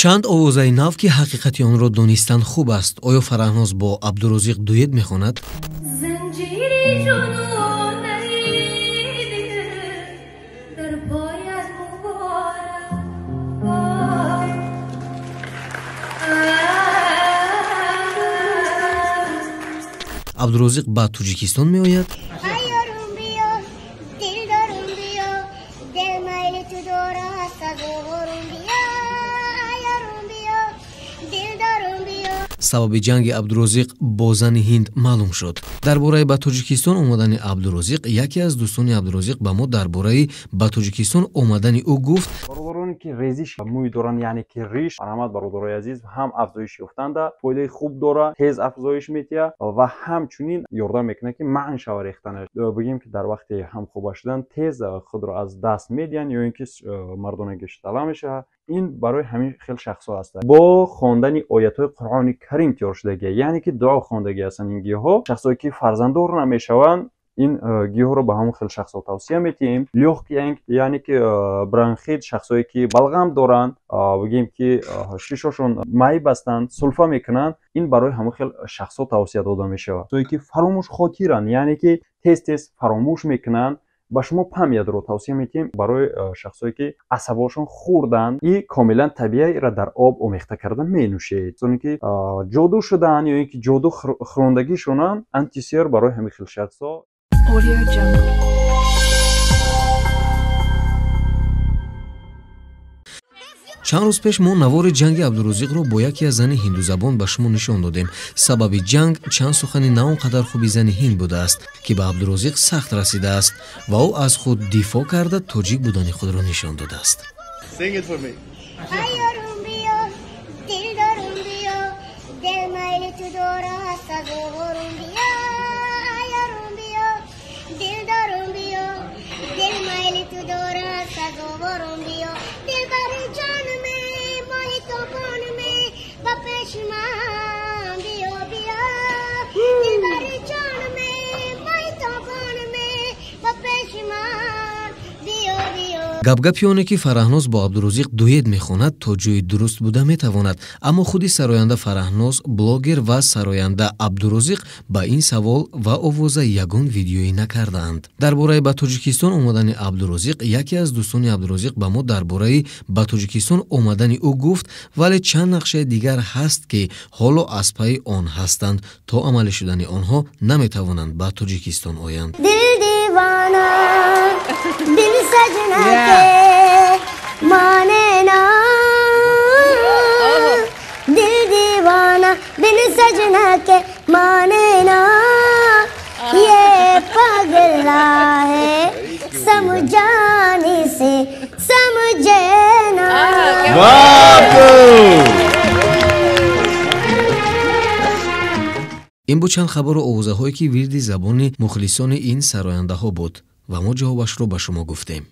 чанд овозаи нав ки ҳақиқати онро донистан хуб аст. оё фараҳноз бо абдурозиқ дуэт мехонад? абдурозиқ ба тоҷикистон меояд? сабаби ҷанги абдурозиқ бо зани ҳинд маълум шуд. дар бораи ба тоҷикистон омадани абдурозиқ яке аз дӯстони абдурозиқ ба мо дар бораи ба тоҷикистон омадани ӯ гуфт: бародароне ки резиш мӯй доранд, яъне ки риш, марҳамат бародарои азиз, ҳам афзоиш ёфтанда, фоидаи хуб дора, тез афзоиш метиҳад ва ҳамчунин ёрдам мекунад ки маън шава рехтанаш. бигем ки дар вақти ҳамхӯба шудан тез худро аз даст медиҳанд ё ин ки мардонагӣ тала мешавад. ин барои ҳамин хел шахсҳо аст. бо хондани оятҳои Қуръони Карим тиёр шудагӣ, яъне ки дуо хондагӣ ҳастанд ин гиёҳҳо. шахсое ки фарзанддор намешаванд, ин гиёҳро ба ҳамон хел шахсҳо тавсия метиҳем. лёгкинг, яъне ки бронхит, шахсое ки балғам доранд, бигем ки шишошон май бастанд, сулфа мекунанд, ин барои ҳамон хел шахсҳо тавсия дода мешавад. шахсое ки фаромӯшхотиранд, яъне ки тез фаромӯш мекунанд, ба шумо памятро тавсия метиҳем. барои шахсое ки асабошон хурданд, и комилан табииро дар об омехта карда менӯшед. касоне ки ҷоду шуданд ё ин ки ҷоду хӯрондагӣ шунанд, антисер барои ҳамин хел шахсҳо. чанд рӯз пеш мо навори ҷанги абдурозиқро бо яке аз зани ҳиндузабон ба шумо нишон додем. сабаби ҷанг чанд сухани на он қадар хуби зани ҳинд будааст ки ба абдурозиқ сахт расидааст ва ӯ аз худ дифоъ карда тоҷик будани худро нишон додааст. гапгапи оне ки фараҳноз бо абдурозиқ дуэт мехонад то ҷои дуруст буда метавонад, аммо худи сароянда фараҳноз, блогер ва сароянда абдурозиқ ба ин савол ва овоза ягон видеоӣ накардаанд. дар бораи ба тоҷикистон омадани абдурозиқ яке аз дӯстони абдурозиқ ба мо дар бораи ба тоҷикистон омадани ӯ гуфт, вале чанд нақшаи дигар ҳаст ки ҳоло аз пайи он ҳастанд, то амалӣ шудани онҳо наметавонанд ба тоҷикистон оянд. दिल सजना के माने ना, दिल दीवाना दिल सजना के माने ना, ये पगला है समझाने से समझे ना. ин буд чанд хабару овозаҳое ки вирди забони мухлисони ин сарояндаҳо буд ва мо ҷавобашро ба шумо гуфтем.